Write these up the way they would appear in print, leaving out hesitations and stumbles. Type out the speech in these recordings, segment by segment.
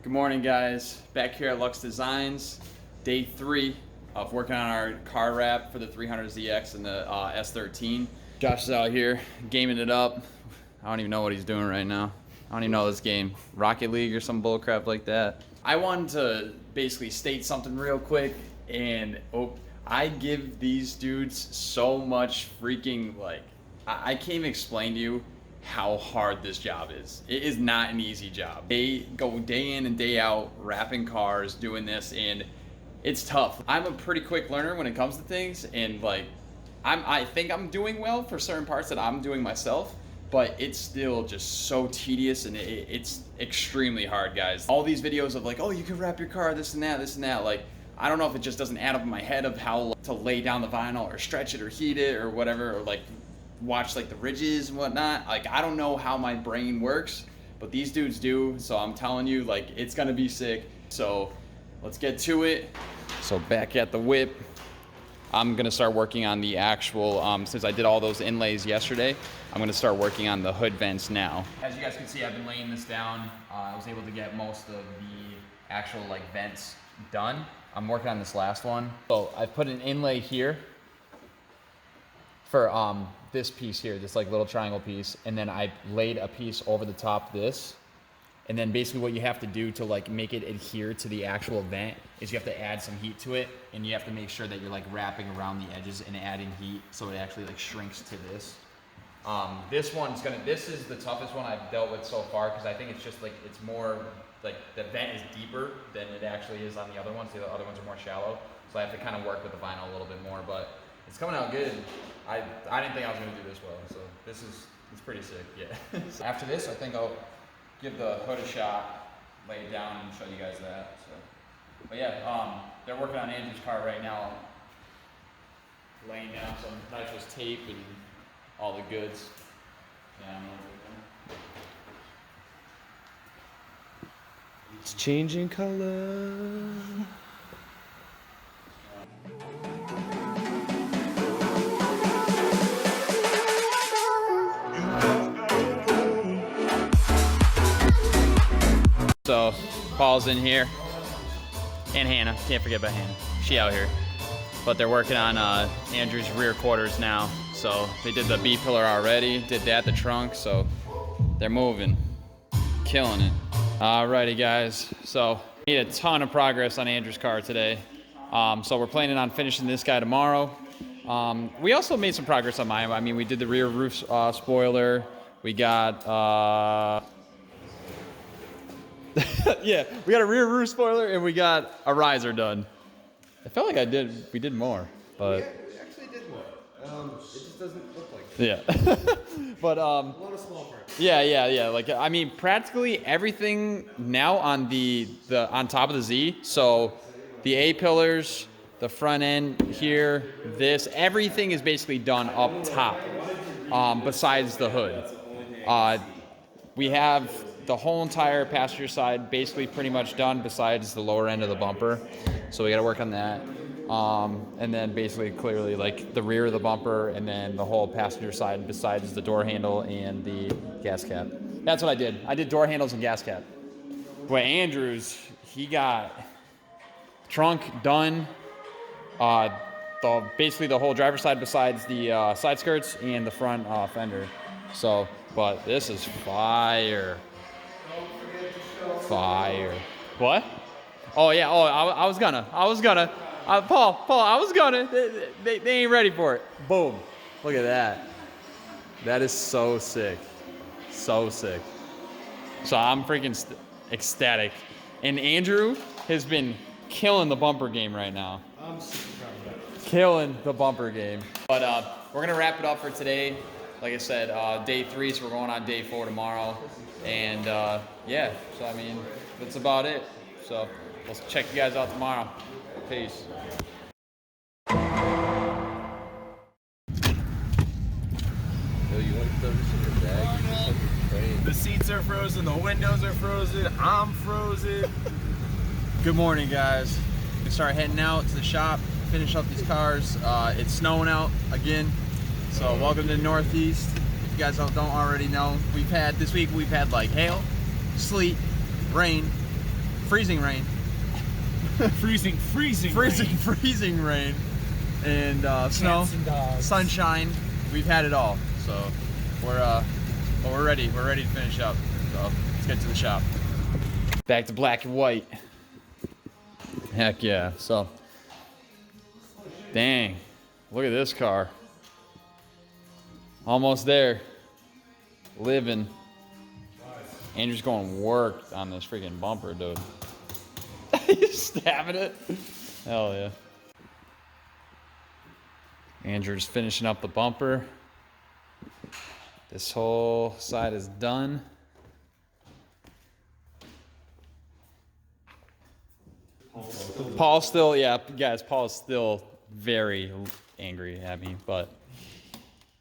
Good morning, guys. Back here at Luxe Designs, day 3 of working on our car wrap for the 300ZX and the S13. Josh is out here gaming it up. I don't even know what he's doing right now. I don't even know this game. Rocket League or some bullcrap like that. I wanted to basically state something real quick, and I give these dudes so much freaking, I can't even explain to you how hard this job is. It is not an easy job. They go day in and day out wrapping cars, doing this, and it's tough. I'm a pretty quick learner when it comes to things, and I think I'm doing well for certain parts that I'm doing myself, but it's still just so tedious, and it's extremely hard, guys. All these videos of oh, you can wrap your car, this and that, I don't know if it just doesn't add up in my head of how to lay down the vinyl or stretch it or heat it or whatever, or watch the ridges and whatnot. I don't know how my brain works, but these dudes do. So I'm telling you, it's gonna be sick. So let's get to it. So back at the whip, I'm gonna start working on the actual, since I did all those inlays yesterday, I'm gonna start working on the hood vents now. As you guys can see, I've been laying this down. I was able to get most of the actual vents done. I'm working on this last one. So I've put an inlay here for this piece here, this little triangle piece, and then I laid a piece over the top of this. And then basically what you have to do to make it adhere to the actual vent is you have to add some heat to it, and you have to make sure that you're wrapping around the edges and adding heat so it actually shrinks to this. This is the toughest one I've dealt with so far, because I think it's just it's more the vent is deeper than it actually is on the other ones. The other ones are more shallow, so I have to kind of work with the vinyl a little bit more, but it's coming out good. I didn't think I was gonna do this well, so it's pretty sick, yeah. So after this, I think I'll give the hood a shot, lay it down, and show you guys that. So, but yeah, they're working on Andrew's car right now, laying down some nitrous tape and all the goods. Yeah, it's changing color. So Paul's in here, and Hannah, can't forget about Hannah, she out here. But they're working on Andrew's rear quarters now. So they did the B pillar already, did that, the trunk, so they're moving, killing it. Alrighty guys, so made a ton of progress on Andrew's car today. So we're planning on finishing this guy tomorrow. We also made some progress on mine. I mean, we did the rear roof spoiler. We got, yeah, we got a rear roof spoiler and we got a riser done. I felt like we did more, but. Yeah, we actually did more. It just doesn't look like it. Yeah. But, a lot of small parts. Yeah. I mean, practically everything now on on top of the Z. So the A pillars, the front end here, everything is basically done up top, besides the hood. We have the whole entire passenger side basically pretty much done besides the lower end of the bumper. So we got to work on that. And then basically clearly the rear of the bumper and then the whole passenger side besides the door handle and the gas cap. That's what I did. I did door handles and gas cap. Boy, Andrews, he got trunk done. Basically the whole driver's side besides the side skirts and the front fender. So, but this is fire. Fire. What? Oh yeah. Oh, I was gonna. Paul, I was gonna. They ain't ready for it. Boom. Look at that. That is so sick. So sick. So I'm freaking ecstatic. And Andrew has been killing the bumper game right now. I'm super proud of that. Killing the bumper game. But we're gonna wrap it up for today. Like I said, day 3, so we're going on day 4 tomorrow. And yeah, so I mean, that's about it. So we'll check you guys out tomorrow. Peace. Yo, you want to throw this in your bag? You're just fucking crazy. The seats are frozen, the windows are frozen, I'm frozen. Good morning, guys. We start heading out to the shop, finish up these cars. It's snowing out again. So welcome to the Northeast. If you guys don't already know, this week we've had hail, sleet, rain, freezing rain. freezing rain. And snow, sunshine. We've had it all. So we're ready. We're ready to finish up. So let's get to the shop. Back to black and white. Heck yeah. So, dang. Look at this car. Almost there. Living. Andrew's going work on this freaking bumper, dude. He's stabbing it. Hell yeah. Andrew's finishing up the bumper. This whole side is done. Paul's still, yeah, guys, Paul's still very angry at me, but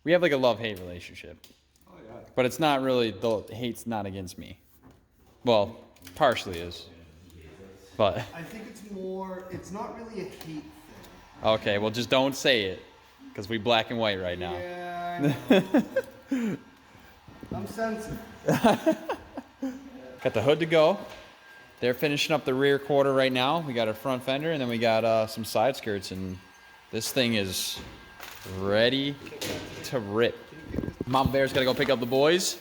we have like a love-hate relationship. Oh, yeah. But it's not really, the hate's not against me. Well, partially is. But I think it's more, it's not really a hate thing. Okay, well just don't say it, because we black and white right now. Yeah, I know. I'm sensitive. Got the hood to go. They're finishing up the rear quarter right now. We got our front fender, and then we got some side skirts, and this thing is ready to rip. Mom Bear's gotta go pick up the boys.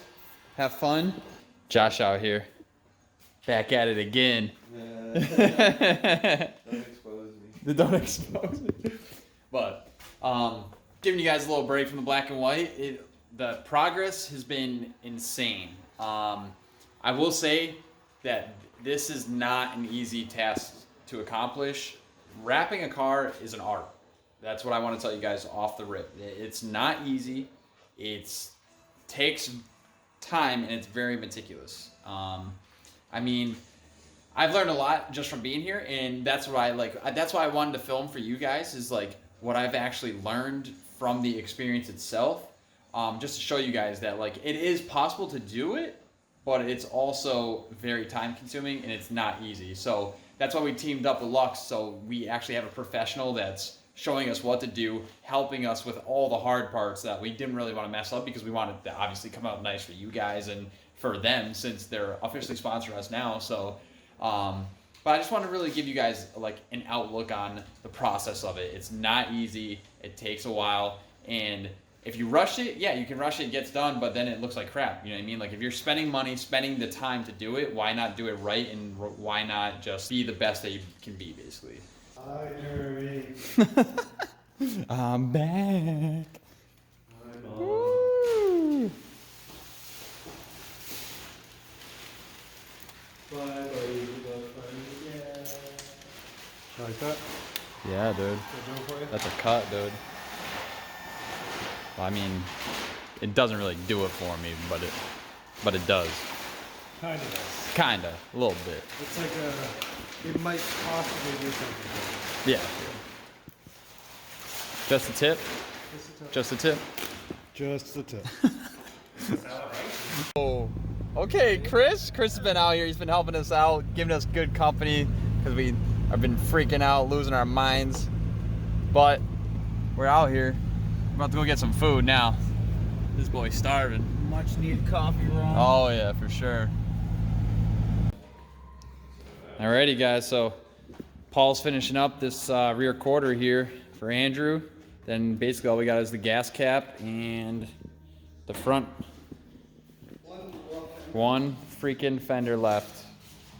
Have fun. Josh out here, back at it again. Don't expose me. Don't expose me. But giving you guys a little break from the black and white. The progress has been insane. I will say that this is not an easy task to accomplish. Wrapping a car is an art. That's what I want to tell you guys off the rip. It's not easy. It takes time and it's very meticulous. I mean, I've learned a lot just from being here, and that's what I like. That's why I wanted to film for you guys, is like what I've actually learned from the experience itself. Just to show you guys that like it is possible to do it, but it's also very time consuming and it's not easy. So that's why we teamed up with Luxe. So we actually have a professional that's showing us what to do, helping us with all the hard parts that we didn't really want to mess up, because we wanted to obviously come out nice for you guys and for them, since they're officially sponsoring us now. So, but I just want to really give you guys like an outlook on the process of it. It's not easy. It takes a while, and if you rush it, yeah, you can rush it, it gets done, but then it looks like crap. You know what I mean? Like if you're spending money, spending the time to do it, why not do it right, and why not just be the best that you can be, basically? I'm back. Woo. Like that? Yeah, dude. That's a cut, dude. Well, I mean, it doesn't really do it for me, but it does. Kind of does. Kinda, a little bit. It's like it might possibly do something. Yeah. Just a tip? Just a tip? Just the tip. Oh, okay, Chris. Chris has been out here. He's been helping us out, giving us good company, because we have been freaking out, losing our minds. But we're out here. We're about to go get some food now. This boy's starving. Much needed coffee, Ron. Oh yeah, for sure. Alrighty, guys. So Paul's finishing up this rear quarter here for Andrew. Then basically all we got is the gas cap and the front. One freaking fender left,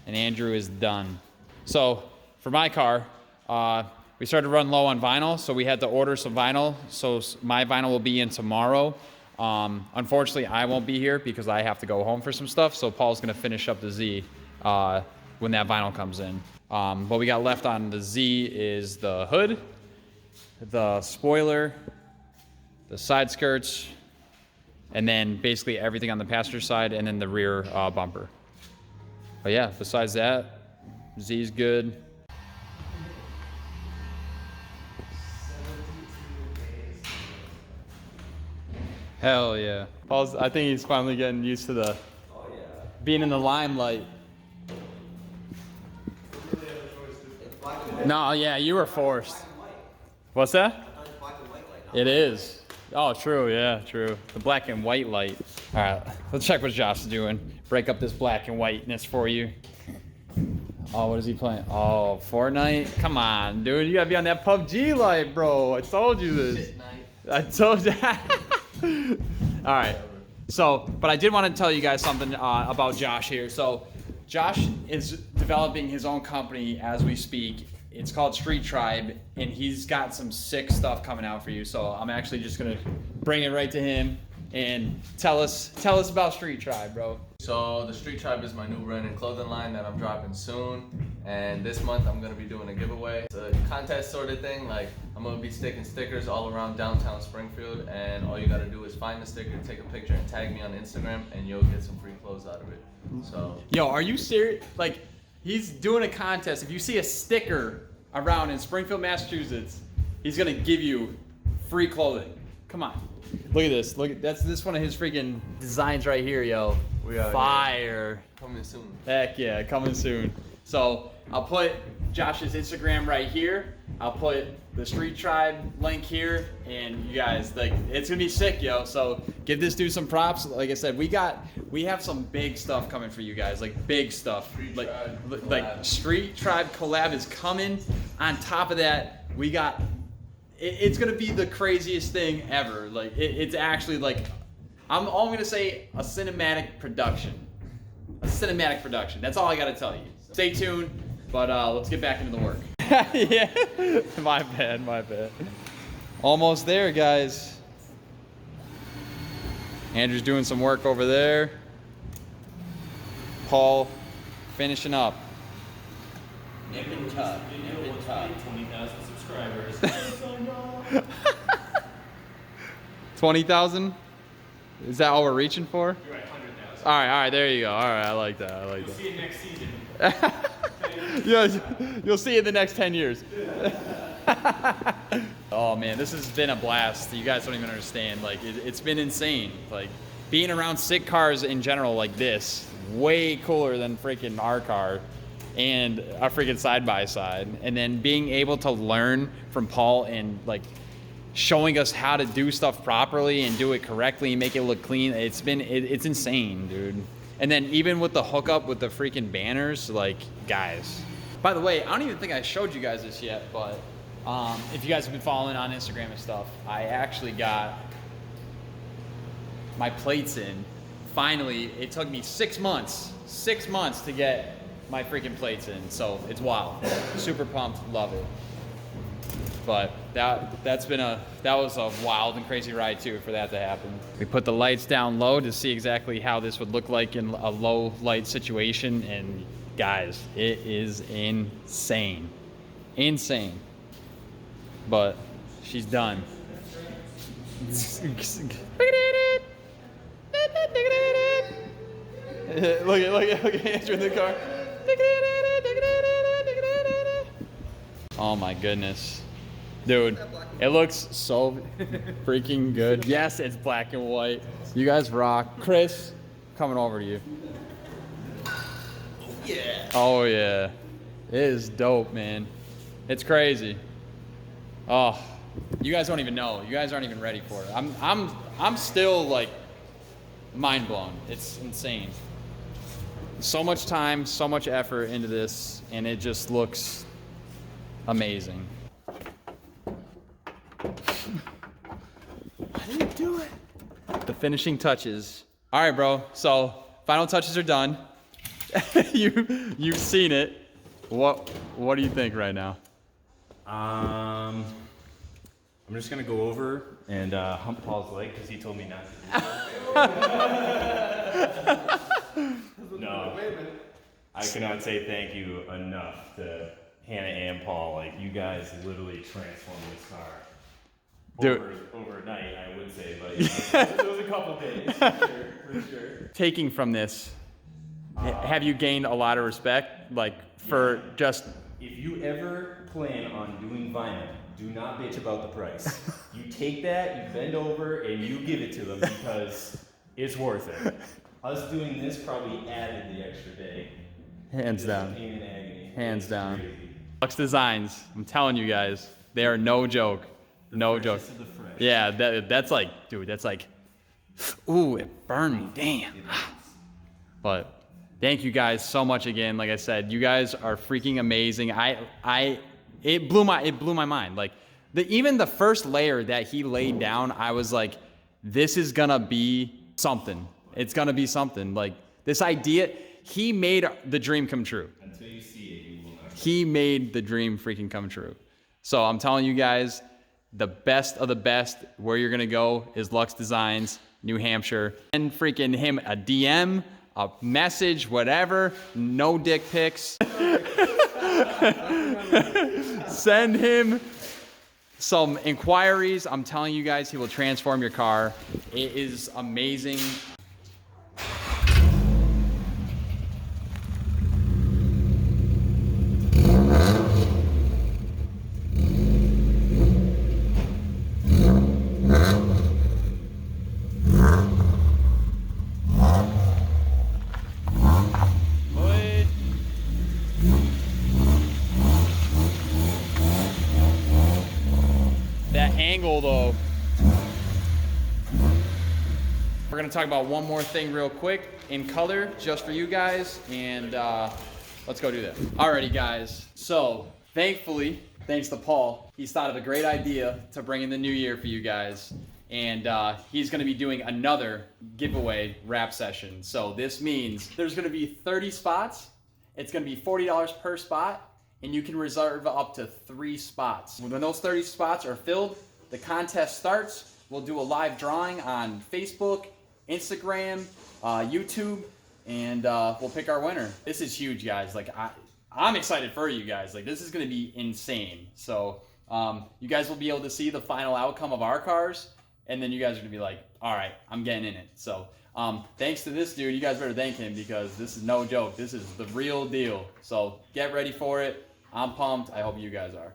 and Andrew is done. So for my car, we started to run low on vinyl, so we had to order some vinyl. So my vinyl will be in tomorrow. Unfortunately, I won't be here because I have to go home for some stuff. So Paul's gonna finish up the Z when that vinyl comes in. What we got left on the Z is the hood, the spoiler, the side skirts, and then basically everything on the passenger side, and then the rear bumper. But yeah, besides that, Z's good. Hell yeah. Paul's, I think he's finally getting used to the being in the limelight. No, yeah, you were forced. What's that? It is. Oh, true, yeah, true. The black and white light. All right, let's check what Josh is doing. Break up this black and whiteness for you. Oh, what is he playing? Oh, Fortnite? Come on, dude. You gotta be on that PUBG life, bro. I told you this. I told you. All right. So, but I did want to tell you guys something about Josh here. So, Josh is developing his own company as we speak. It's called Street Tribe, and he's got some sick stuff coming out for you. So I'm actually just gonna bring it right to him and tell us about Street Tribe, bro. So the Street Tribe is my new brand and clothing line that I'm dropping soon. And this month I'm gonna be doing a giveaway. It's a contest sort of thing. Like I'm gonna be sticking stickers all around downtown Springfield, and all you gotta do is find the sticker, take a picture, and tag me on Instagram, and you'll get some free clothes out of it. So. Yo, are you serious? Like, he's doing a contest. If you see a sticker around in Springfield, Massachusetts, he's gonna give you free clothing. Come on. Look at this. Look at this one of his freaking designs right here, yo. We are fire. Coming soon. Heck yeah, coming soon. So I'll put Josh's Instagram right here. I'll put the Street Tribe link here, and you guys, like, it's gonna be sick, yo. So give this dude some props. Like I said, we have some big stuff coming for you guys, like big stuff. Like Street Tribe collab is coming. On top of that, we got. It's gonna be the craziest thing ever. Like it's actually like, I'm gonna say a cinematic production. A cinematic production. That's all I gotta tell you. Stay tuned, but let's get back into the work. Yeah, my bad. Almost there, guys. Andrew's doing some work over there. Paul finishing up. Nip and tuck. 20,000 subscribers. 20,000? Is that all we're reaching for? You're right, 100,000. All right, there you go. All right, I like that. You'll see it next season. You'll see it in the next 10 years. Oh man, this has been a blast. You guys don't even understand. Like, it's been insane. Like, being around sick cars in general like this, way cooler than freaking our car and our freaking side-by-side. And then being able to learn from Paul and like showing us how to do stuff properly and do it correctly and make it look clean. It's insane, dude. And then even with the hookup with the freaking banners, like, guys. By the way, I don't even think I showed you guys this yet, but if you guys have been following on Instagram and stuff, I actually got my plates in. Finally, it took me 6 months to get my freaking plates in. So it's wild. Super pumped, love it. But that was a wild and crazy ride too for that to happen. We put the lights down low to see exactly how this would look like in a low light situation, and guys, it is insane. Insane. But she's done. Look at Andrew in the car. Oh my goodness. Dude, it looks so freaking good. Yes, it's black and white. You guys rock. Chris, coming over to you. Yeah. Oh yeah. It is dope, man. It's crazy. Oh, you guys don't even know. You guys aren't even ready for it. I'm still like mind blown. It's insane. So much time, so much effort into this, and it just looks amazing. How do you do it? The finishing touches. All right, bro. So final touches are done. You've seen it. What do you think right now? I'm just gonna go over and hump Paul's leg because he told me not to. No, I cannot say thank you enough to Hannah and Paul. Like, you guys literally transformed this car. Dude. Overnight, I would say, but it was a couple days, for sure. Taking from this, have you gained a lot of respect, like, for just... If you ever plan on doing vinyl, do not bitch about the price. You take that, you bend over, and you give it to them because it's worth it. Us doing this probably added the extra day. Hands down. Pain and agony. Hands down. Crazy. Luxe Designs, I'm telling you guys, they are no joke. No joke. Yeah, that's like, dude, that's like, ooh, it burned me, damn. But thank you guys so much again. Like I said, you guys are freaking amazing. It blew my mind. Like even the first layer that he laid down, I was like, this is gonna be something. It's gonna be something. Like this idea, he made the dream come true. Until you see it, you will not. He made the dream freaking come true. So I'm telling you guys, the best of the best, where you're gonna go is Luxe Designs, New Hampshire. And freaking him a DM, a message, whatever, no dick pics. Send him some inquiries. I'm telling you guys, he will transform your car. It is amazing. That angle though. We're gonna talk about one more thing real quick in color just for you guys, and let's go do that. Alrighty guys, so thankfully, thanks to Paul, he's thought of a great idea to bring in the new year for you guys, and he's gonna be doing another giveaway wrap session. So this means there's gonna be 30 spots. It's gonna be $40 per spot, and you can reserve up to 3 spots. When those 30 spots are filled, the contest starts. We'll do a live drawing on Facebook, Instagram, YouTube, and we'll pick our winner. This is huge, guys. Like I'm excited for you guys. Like this is gonna be insane. So you guys will be able to see the final outcome of our cars, and then you guys are gonna be like, all right, I'm getting in it. So thanks to this dude, you guys better thank him, because this is no joke. This is the real deal. So get ready for it. I'm pumped. I hope you guys are.